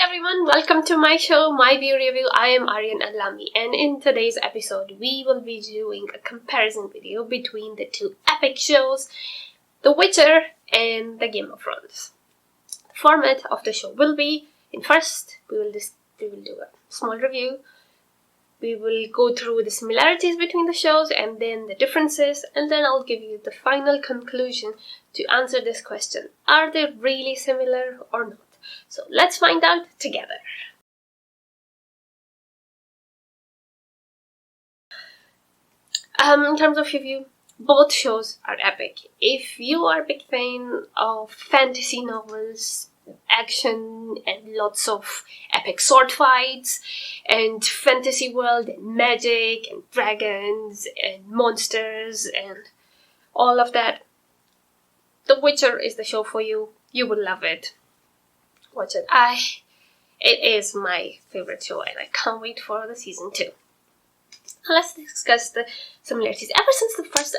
everyone, welcome to my show, My View Review. I am Aryan Alami, and in today's episode, we will be doing a comparison video between the two epic shows, The Witcher and the Game of Thrones. The format of the show will be, first, we will do a small review. We will go through the similarities between the shows and then the differences, and then I'll give you the final conclusion to answer this question. Are they really similar or not? So let's find out together. In terms of review, both shows are epic. If you are a big fan of fantasy novels, action and lots of epic sword fights and fantasy world and magic and dragons and monsters and all of that, The Witcher is the show for you. You will love it. Watch it. It is my favorite show and I can't wait for the season 2. Now let's discuss the similarities. Ever since the first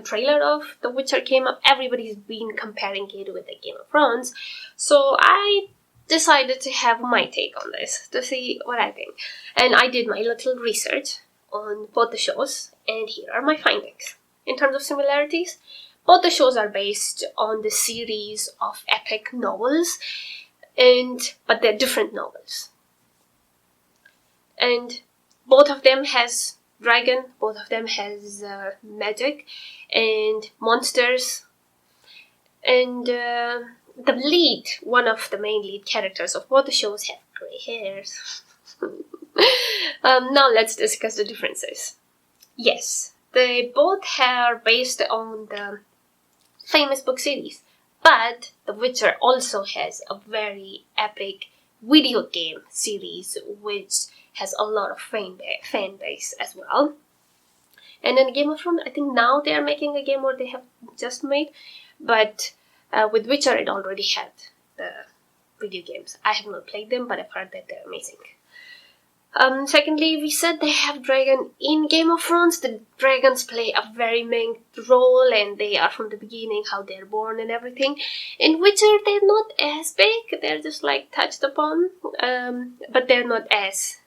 trailer of The Witcher came up, everybody's been comparing it with the Game of Thrones. So I decided to have my take on this to see what I think. And I did my little research on both the shows, and here are my findings. In terms of similarities, both the shows are based on the series of epic novels, but they're different novels. And both of them has dragon, both of them has magic and monsters. And one of the main lead characters of both the shows have grey hairs. Now let's discuss the differences. Yes, they both are based on the famous book series, but The Witcher also has a very epic video game series which has a lot of fan base as well. And in Game of Thrones, I think now they are making a game, or they have just made, but with Witcher it already had the video games. I have not played them, but I've heard that they're amazing. Secondly, we said they have dragon in Game of Thrones. The dragons play a very main role, and they are from the beginning, how they're born and everything. In Witcher, they're not as big. They're just like touched upon, but they're not as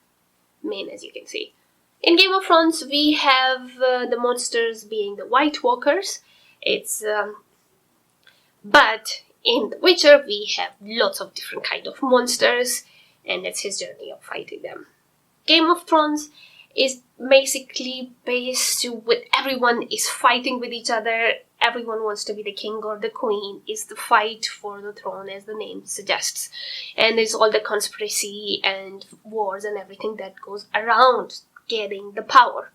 main as you can see. In Game of Thrones, we have the monsters being the White Walkers. But in The Witcher, we have lots of different kind of monsters, and it's his journey of fighting them. Game of Thrones is basically based with everyone is fighting with each other. Everyone wants to be the king or the queen. It's the fight for the throne, as the name suggests. And there's all the conspiracy and wars and everything that goes around getting the power.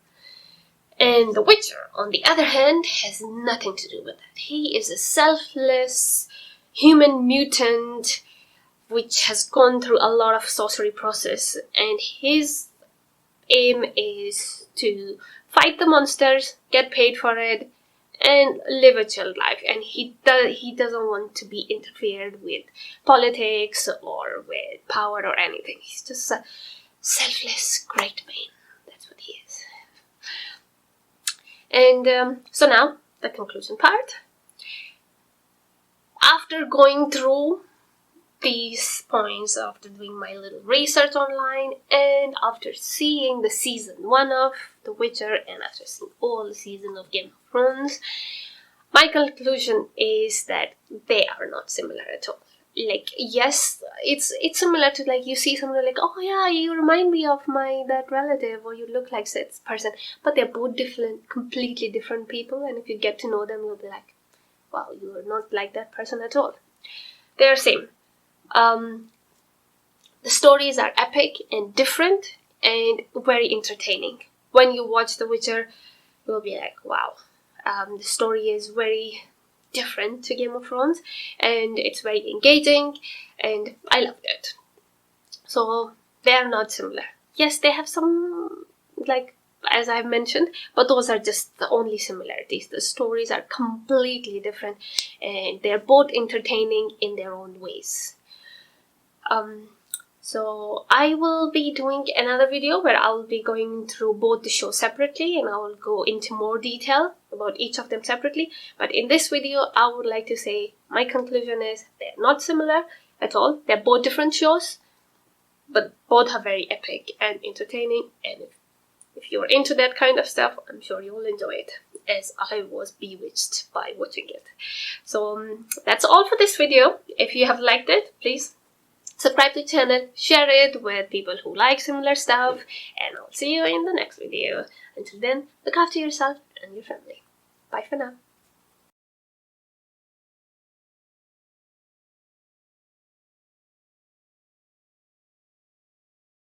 And The Witcher, on the other hand, has nothing to do with that. He is a selfless human mutant which has gone through a lot of sorcery process, and his aim is to fight the monsters, get paid for it, and live a chilled life. And he doesn't want to be interfered with politics or with power or anything. He's just a selfless great man. That's what he is. And so now, the conclusion part. After going through these points, after doing my little research online, and after seeing the season 1 of The Witcher, and after seeing all the seasons of Game of Thrones, my conclusion is that they are not similar at all. Like, yes, it's similar to, like, you see someone like, oh yeah, you remind me of that relative, or you look like this person, but they're both completely different people, and if you get to know them, you'll be like, wow, you are not like that person at all. They're same. The stories are epic and different and very entertaining. When you watch The Witcher, you'll be like, wow, the story is very different to Game of Thrones, and it's very engaging, and I loved it. So they're not similar. Yes, they have some, like, as I've mentioned, but those are just the only similarities. The stories are completely different, and they're both entertaining in their own ways. So I will be doing another video where I'll be going through both the shows separately, and I will go into more detail about each of them separately. But in this video, I would like to say my conclusion is they're not similar at all. They're both different shows, but both are very epic and entertaining, and if you're into that kind of stuff, I'm sure you'll enjoy it, as I was bewitched by watching it. So that's all for this video. If you have liked it, please subscribe to the channel, share it with people who like similar stuff, and I'll see you in the next video. Until then, look after yourself and your family. Bye for now.